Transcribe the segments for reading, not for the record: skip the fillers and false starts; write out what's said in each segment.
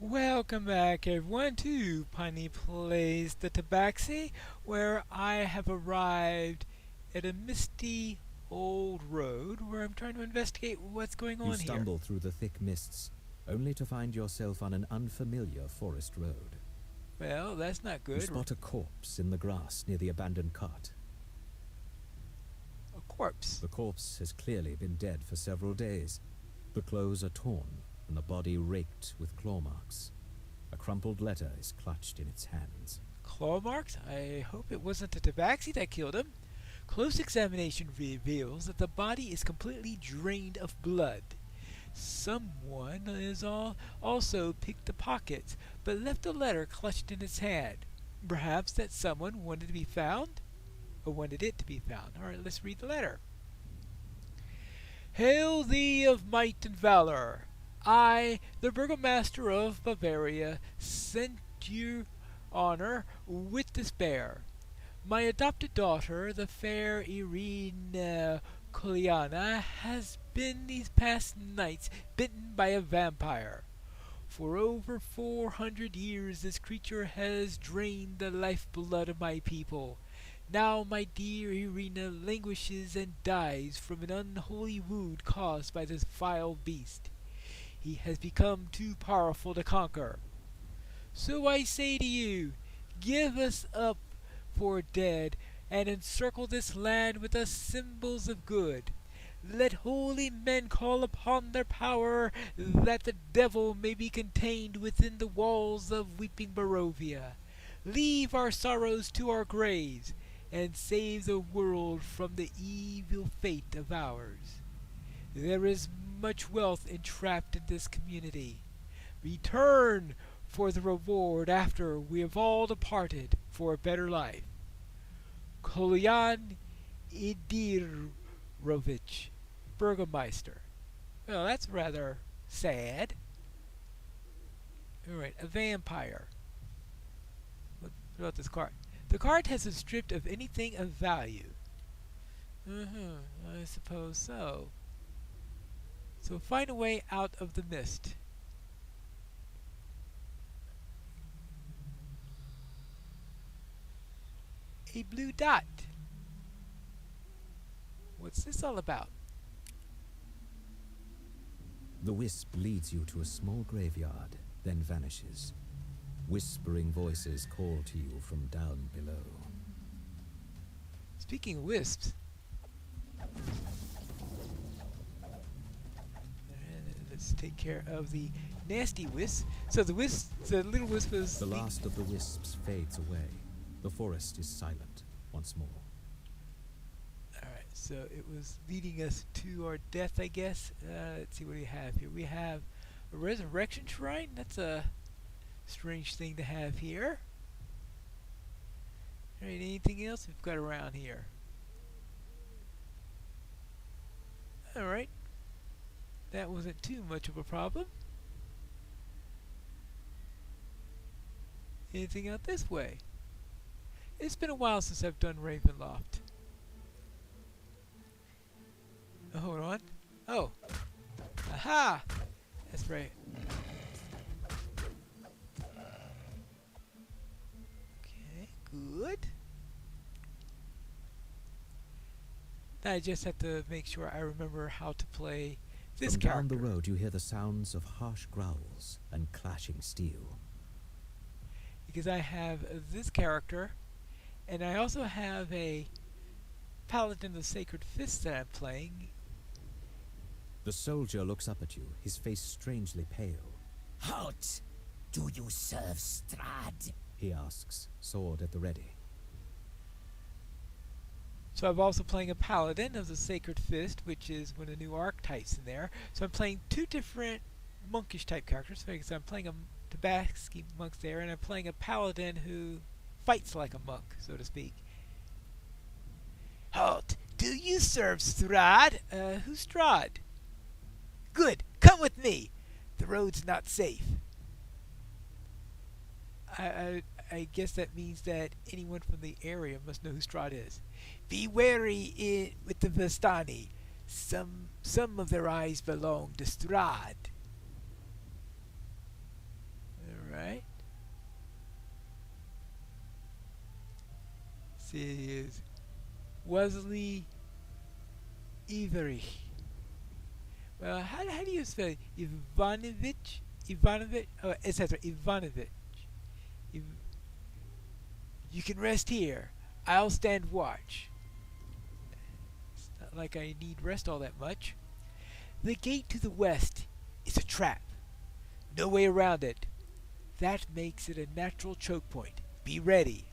Welcome back, everyone, to Piney Plays the Tabaxi, where I have arrived at a misty old road where I'm trying to investigate what's going You on here. stumble through the thick mists, only to find yourself on an unfamiliar forest road. Well, that's not You good. spot a corpse in the grass near the abandoned cart. A corpse. The corpse has clearly been dead for several days. The clothes are torn and the body raked with claw marks. A crumpled letter is clutched in its hands. Claw marks? I hope it wasn't the Tabaxi that killed him. Close examination reveals that the body is completely drained of blood. Someone has also picked the pockets, but left a letter clutched in its hand. Perhaps that someone wanted to be found? Or wanted it to be found. Alright, let's read the letter. Hail thee of might and valor! I, the burgomaster of Bavaria, send you honor with despair. My adopted daughter, the fair Irina Koliana, has been these past nights bitten by a vampire. For over 400 years this creature has drained the lifeblood of my people. Now my dear Irina languishes and dies from an unholy wound caused by this vile beast. He has become too powerful to conquer. So I say to you, give us up for dead, and encircle this land with the symbols of good. Let holy men call upon their power, that the devil may be contained within the walls of weeping Barovia. Leave our sorrows to our graves, and save the world from the evil fate of ours. There is much wealth entrapped in this community. Return for the reward after we have all departed for a better life. Kolian Idirovich, Burgomeister. Well, that's rather sad. Alright, a vampire. What about this card? The card has been stripped of anything of value. I suppose so. So find a way out of the mist. A blue dot. What's this all about? The wisp leads you to a small graveyard, then vanishes. Whispering voices call to you from down below. Speaking of wisps, let's take care of the nasty wisp. So the little wisp is The last of the wisps fades away. The forest is silent once more. Alright, so it was leading us to our death, I guess. Let's see what we have here. We have a resurrection shrine. That's a strange thing to have here. Alright, anything else we've got around here? Alright. That wasn't too much of a problem. Anything out this way? It's been a while since I've done Ravenloft. Oh, hold on. Oh. Aha! That's right. Okay, good. Now I just have to make sure I remember how to play this From character. down the road you hear the sounds of harsh growls and clashing steel. Because I have this character, and I also have a Paladin of the Sacred Fist that I'm playing. The soldier looks up at you, his face strangely pale. Halt! Do you serve Strahd? He asks, sword at the ready. So I'm also playing a Paladin of the Sacred Fist, which is one of the new archetypes in there. So I'm playing two different monkish type characters. Because I'm playing a Tabaxi monk there, and I'm playing a Paladin who fights like a monk, so to speak. Halt! Do you serve Strahd? Who's Strahd? Good! Come with me! The road's not safe. I guess that means that anyone from the area must know who Strahd is. Be wary with the Vistani. Some of their eyes belong to Strahd. see, is Wesley Iverich. Well, how do you spell it? Ivanovich? Ivanovich? Oh, it says right, Ivanovich. Iv- you can rest here. I'll stand watch. It's not like I need rest all that much. The gate to the west is a trap. No way around it. That makes it a natural choke point. Be ready.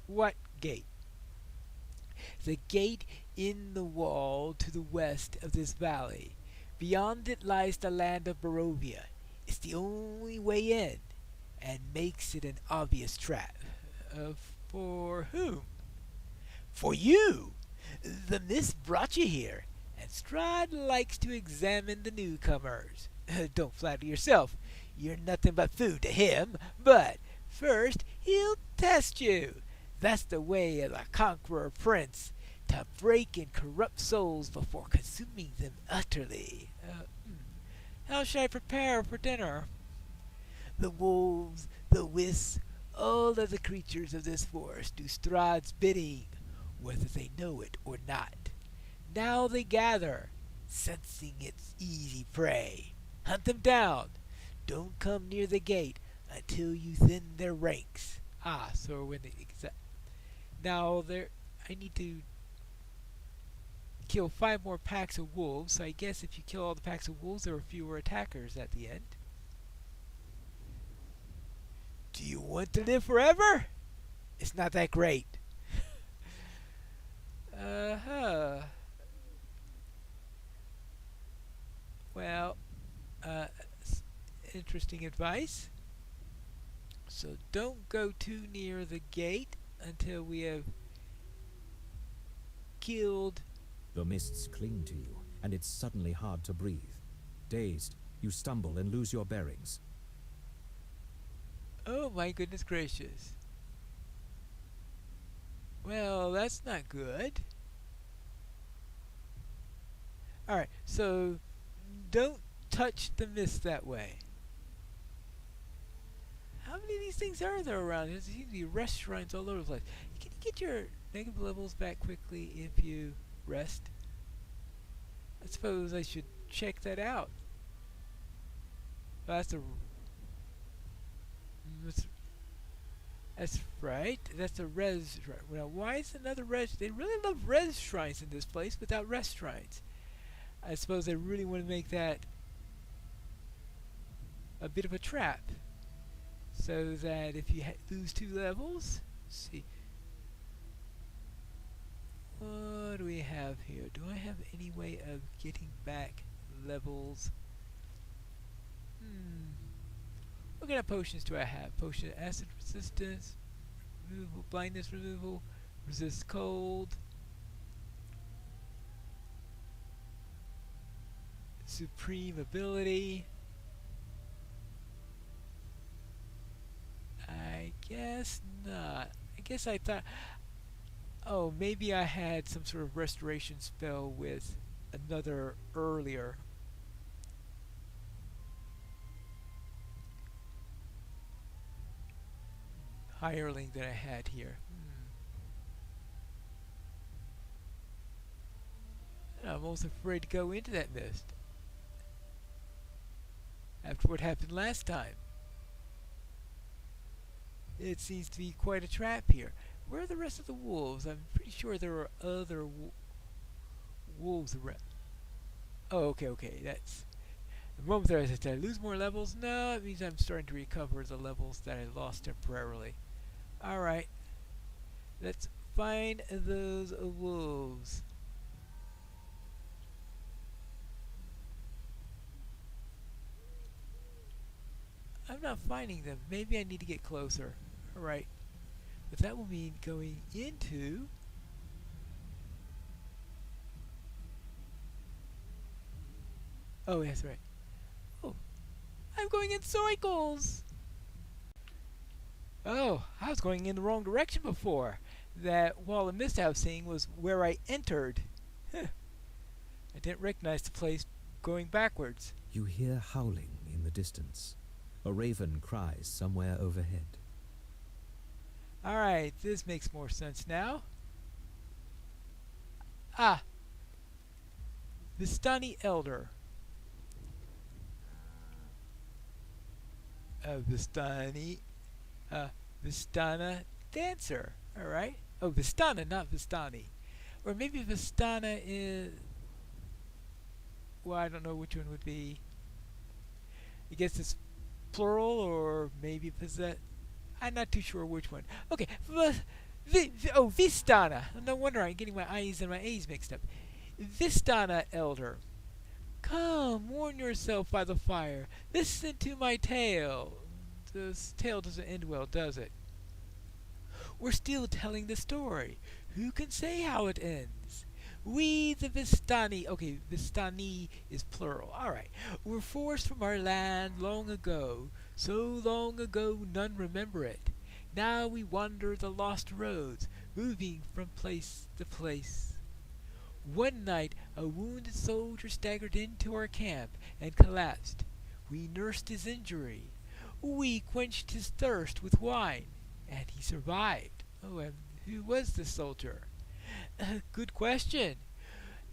What gate? The gate in the wall to the west of this valley. Beyond it lies the land of Barovia. It's the only way in, and makes it an obvious trap. For whom? For you! The mist brought you here, and Strahd likes to examine the newcomers. Don't flatter yourself. You're nothing but food to him, but first he'll test you. That's the way of the conqueror prince, to break and corrupt souls before consuming them utterly. How should I prepare for dinner? The wolves, the wisps, all of the creatures of this forest do Strahd's bidding, whether they know it or not. Now they gather, sensing its easy prey. Hunt them down. Don't come near the gate until you thin their ranks. So when they now there, I need to kill 5 more packs of wolves. So I guess if you kill all the packs of wolves, there are fewer attackers at the end. Do you want to live forever? It's not that great. Well, interesting advice. So don't go too near the gate until we have killed. The mists cling to you, and it's suddenly hard to breathe. Dazed, you stumble and lose your bearings. Oh my goodness gracious. Well, that's not good. Alright, so don't touch the mist that way. How many of these things are there around? There seems to be restaurants all over the place. Can you get your negative levels back quickly if you rest? I suppose I should check that out. Well, that's right. That's a res shrine. Now, why is another res? They really love res shrines in this place without rest shrines. I suppose they really want to make that a bit of a trap, so that if you lose 2 levels, let's see, what do we have here? Do I have any way of getting back levels? What kind of potions do I have? Potion of acid resistance, removal, blindness removal, resist cold, supreme ability. I guess not. I guess I thought, oh, maybe I had some sort of restoration spell with another earlier. Hireling that I had here. I'm almost afraid to go into that mist after what happened last time. It seems to be quite a trap here. Where are the rest of the wolves? I'm pretty sure there are other wolves around. Oh, okay. That's the moment there. I said, did I lose more levels? No, it means I'm starting to recover the levels that I lost temporarily. Alright, let's find those wolves. I'm not finding them. Maybe I need to get closer. Alright, but that will mean going into... Oh, that's right. Oh, I'm going in circles! Oh, I was going in the wrong direction before. That wall of mist I was seeing was where I entered. I didn't recognize the place going backwards. You hear howling in the distance. A raven cries somewhere overhead. Alright, this makes more sense now. Ah, Vistani Elder. Vistani, Vistana Dancer. Alright. Oh, Vistana, not Vistani. Or maybe Vistana is... Well, I don't know which one would be. I guess it's plural, or maybe possess. I'm not too sure which one. Okay, Vistana. No wonder I'm getting my I's and my A's mixed up. Vistana Elder. Come, warm yourself by the fire. Listen to my tale. This tale doesn't end well, does it? We're still telling the story. Who can say how it ends? We, the Vistani, okay, Vistani is plural, alright, were forced from our land long ago, so long ago none remember it. Now we wander the lost roads, moving from place to place. One night a wounded soldier staggered into our camp and collapsed. We nursed his injury. We quenched his thirst with wine, and he survived. Oh, and who was the soldier? Good question.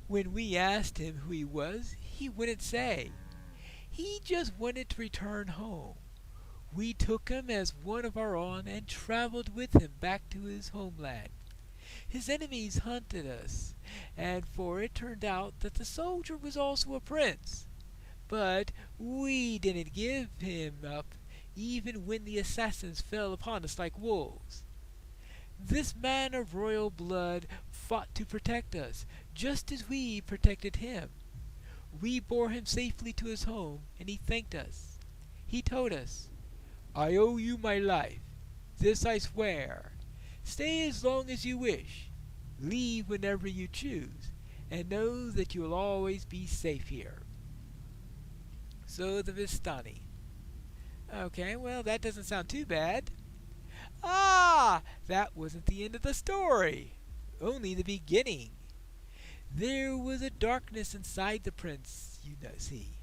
When we asked him who he was, he wouldn't say. He just wanted to return home. We took him as one of our own and traveled with him back to his homeland. His enemies hunted us, and for it turned out that the soldier was also a prince. But we didn't give him up, even when the assassins fell upon us like wolves. This man of royal blood fought to protect us, just as we protected him. We bore him safely to his home, and he thanked us. He told us, "I owe you my life. This I swear. Stay as long as you wish. Leave whenever you choose, and know that you will always be safe here." So the Vistani. Okay, well, that doesn't sound too bad. Ah, that wasn't the end of the story. Only the beginning. There was a darkness inside the prince, you know, see.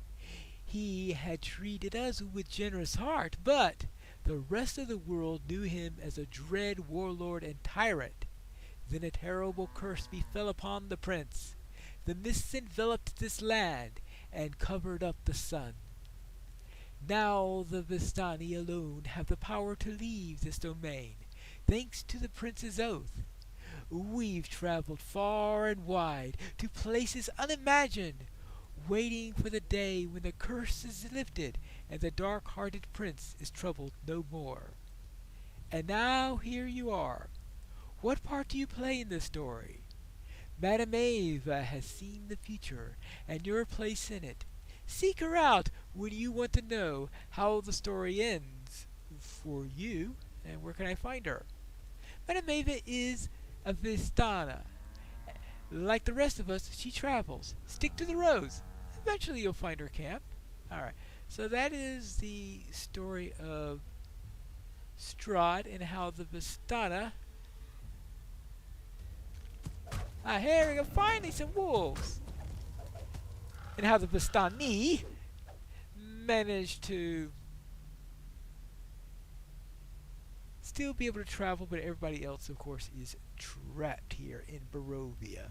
He had treated us with generous heart, but the rest of the world knew him as a dread warlord and tyrant. Then a terrible curse befell upon the prince. The mists enveloped this land and covered up the sun. Now the Vistani alone have the power to leave this domain, thanks to the prince's oath. We've traveled far and wide to places unimagined, waiting for the day when the curse is lifted and the dark-hearted prince is troubled no more. And now here you are. What part do you play in this story? Madame Eva has seen the future and your place in it. Seek her out when you want to know how the story ends for you, and where can I find her? Madame Eva is a Vistana. Like the rest of us, she travels. Stick to the roads. Eventually you'll find her camp. Alright, so that is the story of Strahd and how the Vistana... here we go, finally some wolves! And how the Vistani managed to still be able to travel, but everybody else, of course, is trapped here in Barovia.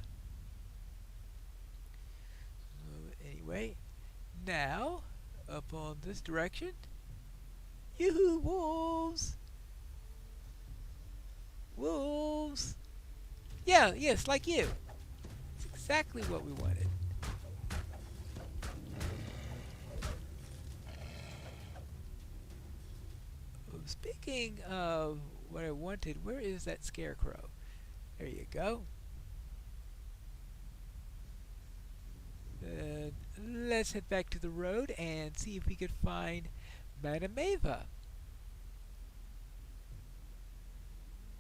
So anyway, now, up on this direction, yoo-hoo, wolves! Wolves! Yeah, yes, like you. It's exactly what we wanted. Speaking of what I wanted, where is that scarecrow? There you go. Let's head back to the road and see if we could find Madame Eva.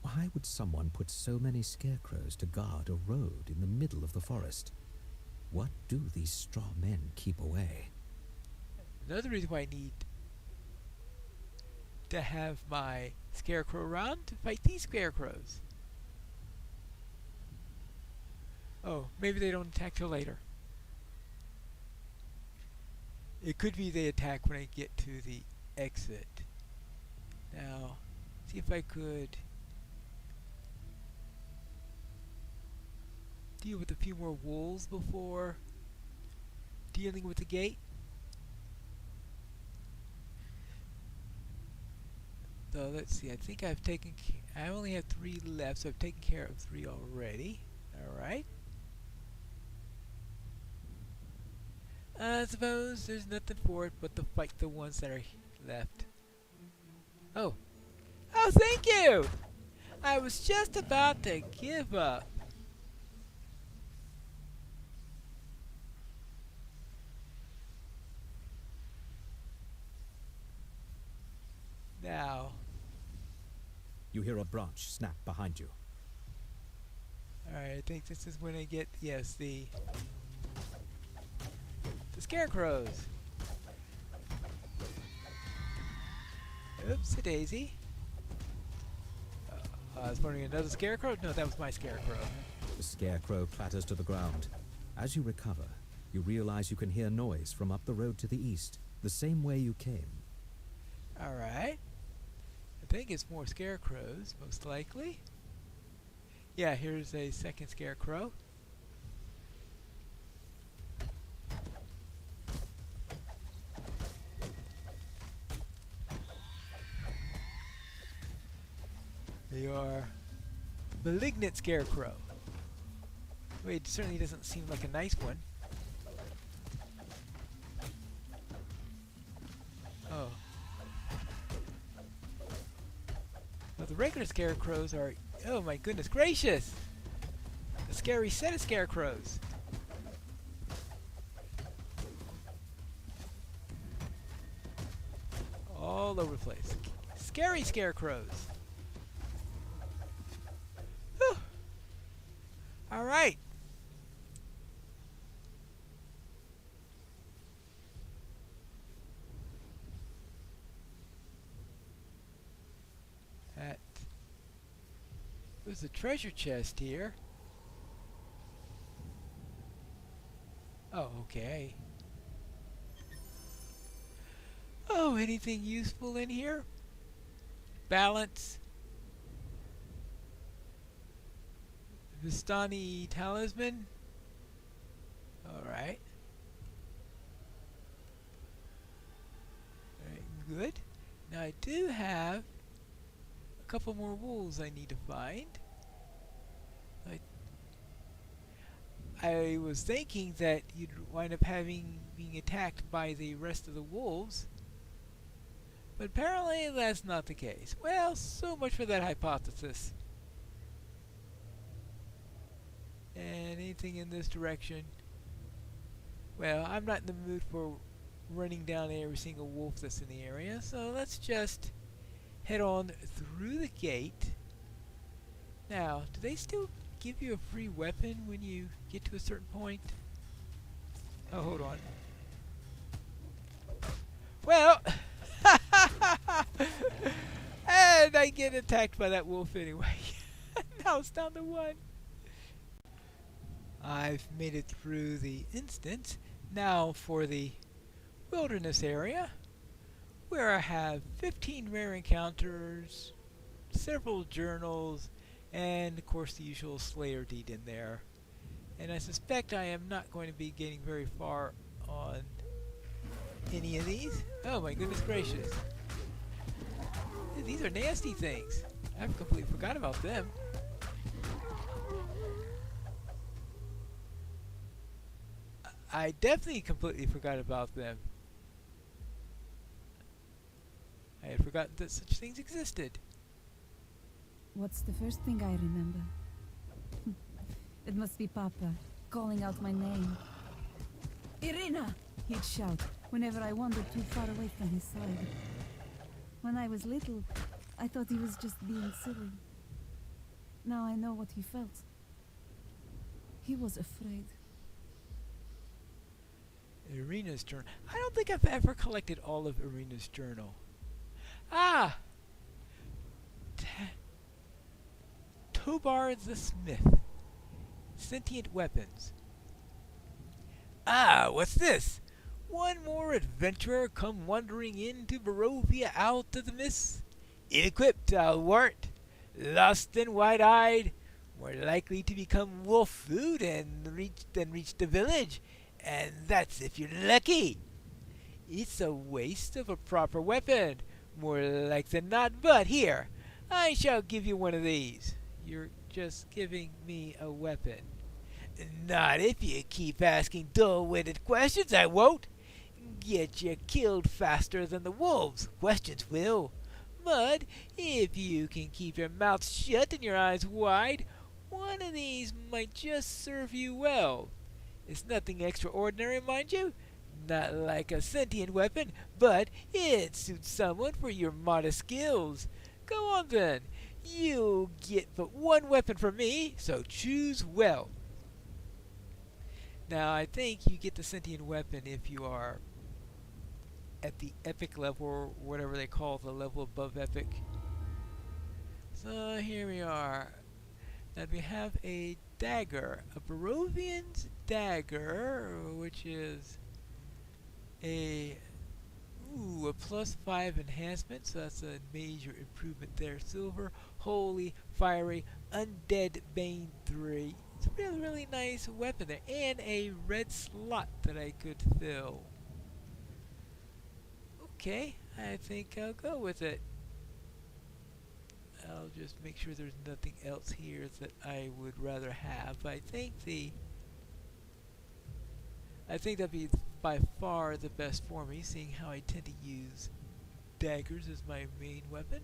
Why would someone put so many scarecrows to guard a road in the middle of the forest? What do these straw men keep away? Another reason why I need to have my scarecrow around to fight these scarecrows. Oh, maybe they don't attack till later. It could be they attack when I get to the exit. Now, see if I could deal with a few more wolves before dealing with the gate. So let's see, I think I only have 3 left, so I've taken care of 3 already. Alright. I suppose there's nothing for it but to fight the ones that are left. Oh. Oh, thank you! I was just about to give up. Now. You hear a branch snap behind you. Alright, I think this is when I get, yes, the scarecrows. Oops, a daisy. I was wondering, another scarecrow? No, that was my scarecrow. The scarecrow clatters to the ground. As you recover, you realize you can hear noise from up the road to the east, the same way you came. Alright. I think it's more scarecrows, most likely. Yeah, here's a second scarecrow. They are malignant scarecrow. Wait, it certainly doesn't seem like a nice one. Oh. Well, the regular scarecrows are... Oh my goodness gracious! A scary set of scarecrows. All over the place. Scary scarecrows. Whew. All right. There's a treasure chest here. Oh, okay. Oh, anything useful in here? Balance. Vistani talisman. Alright. Alright, good. Now I do have a couple more wolves I need to find. I was thinking that you'd wind up being attacked by the rest of the wolves, but apparently that's not the case. Well, so much for that hypothesis. And anything in this direction? Well, I'm not in the mood for running down every single wolf that's in the area, so let's just head on through the gate. Now, do they still give you a free weapon when you get to a certain point? Oh, hold on. Well, and I get attacked by that wolf anyway. Now it's down to 1. I've made it through the instance. Now for the wilderness area, where I have 15 rare encounters, several journals, and of course the usual Slayer deed in there. And I suspect I am not going to be getting very far on any of these. Oh my goodness gracious. These are nasty things. I've completely forgot about them. I definitely completely forgot about them. I had forgotten that such things existed. What's the first thing I remember? It must be Papa, calling out my name. Irina! He'd shout whenever I wandered too far away from his side. When I was little, I thought he was just being silly. Now I know what he felt. He was afraid. Irina's journal. I don't think I've ever collected all of Irina's journal. Ah! Tobar the Smith. Sentient weapons. Ah, what's this? One more adventurer come wandering into Barovia out of the mists. Ill-equipped, I'll warrant. Lost and wide-eyed. more likely to become wolf food and reach the village, and that's if you're lucky. It's a waste of a proper weapon, more like than not, but here, I shall give you one of these. You're just giving me a weapon. Not if you keep asking dull-witted questions, I won't. Get you killed faster than the wolves, questions will. But if you can keep your mouth shut and your eyes wide, one of these might just serve you well. It's nothing extraordinary, mind you. Not like a sentient weapon, but it suits someone for your modest skills. Go on then. You'll get but one weapon from me, so choose well. Now, I think you get the sentient weapon if you are at the epic level, or whatever they call the level above epic. So here we are. Now we have a dagger, a Barovian's dagger, which is a +5 enhancement, so that's a major improvement there. Silver, holy, fiery, undead bane 3. It's a really nice weapon there, and a red slot that I could fill. Okay, I think I'll go with it. I'll just make sure there's nothing else here that I would rather have. I think that'd be by far the best for me, seeing how I tend to use daggers as my main weapon.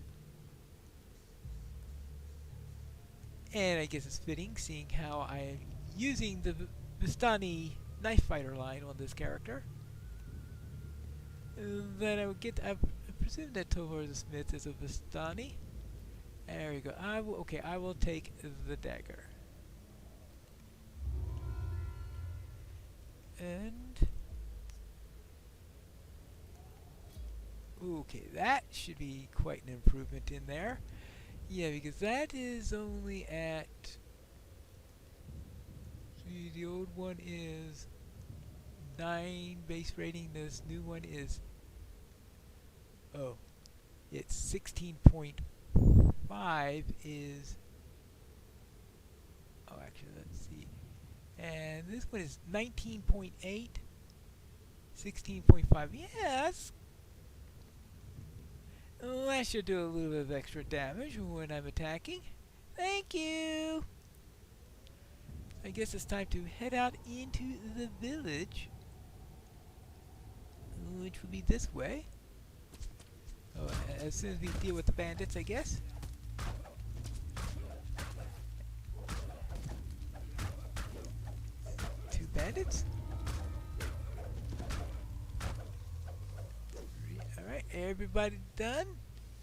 And I guess it's fitting, seeing how I'm using the Vistani knife fighter line on this character. Then I presume that Tovar the Smith is a Vistani. There we go. I will take the dagger. And okay, that should be quite an improvement in there. Yeah, because that is only at, see, the old one is 9 base rating. This new one is, it's 16.5 is, actually let's see, and this one is 19.8, 16.5. Yeah, that's, that should do a little bit of extra damage when I'm attacking. Thank you! I guess it's time to head out into the village, which will be this way. As soon as we deal with the bandits, I guess. 2 bandits. Alright, everybody done?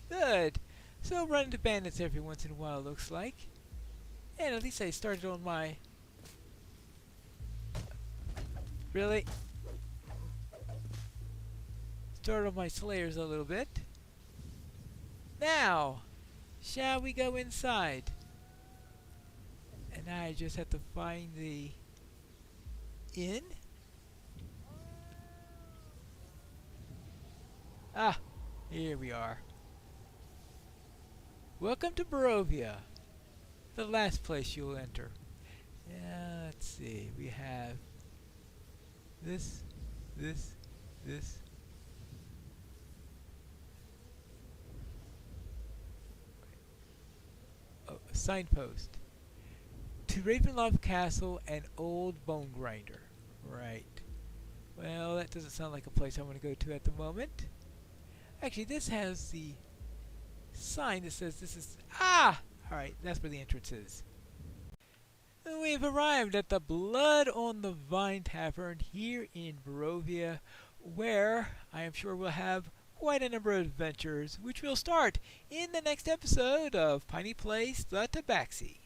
Good. So run into bandits every once in a while, looks like. And at least I started on my... Really? Started on my slayers a little bit. Now, shall we go inside? And I just have to find the inn. Ah, here we are. Welcome to Barovia, the last place you'll enter. Let's see, we have this. Oh, a signpost. To Ravenloft Castle and Old Bone Grinder. Right. Well, that doesn't sound like a place I want to go to at the moment. Actually, this has the sign that says this is... Ah! Alright, that's where the entrance is. We've arrived at the Blood on the Vine Tavern here in Barovia, where I am sure we'll have quite a number of adventures, which will start in the next episode of Piney Plays the Tabaxi.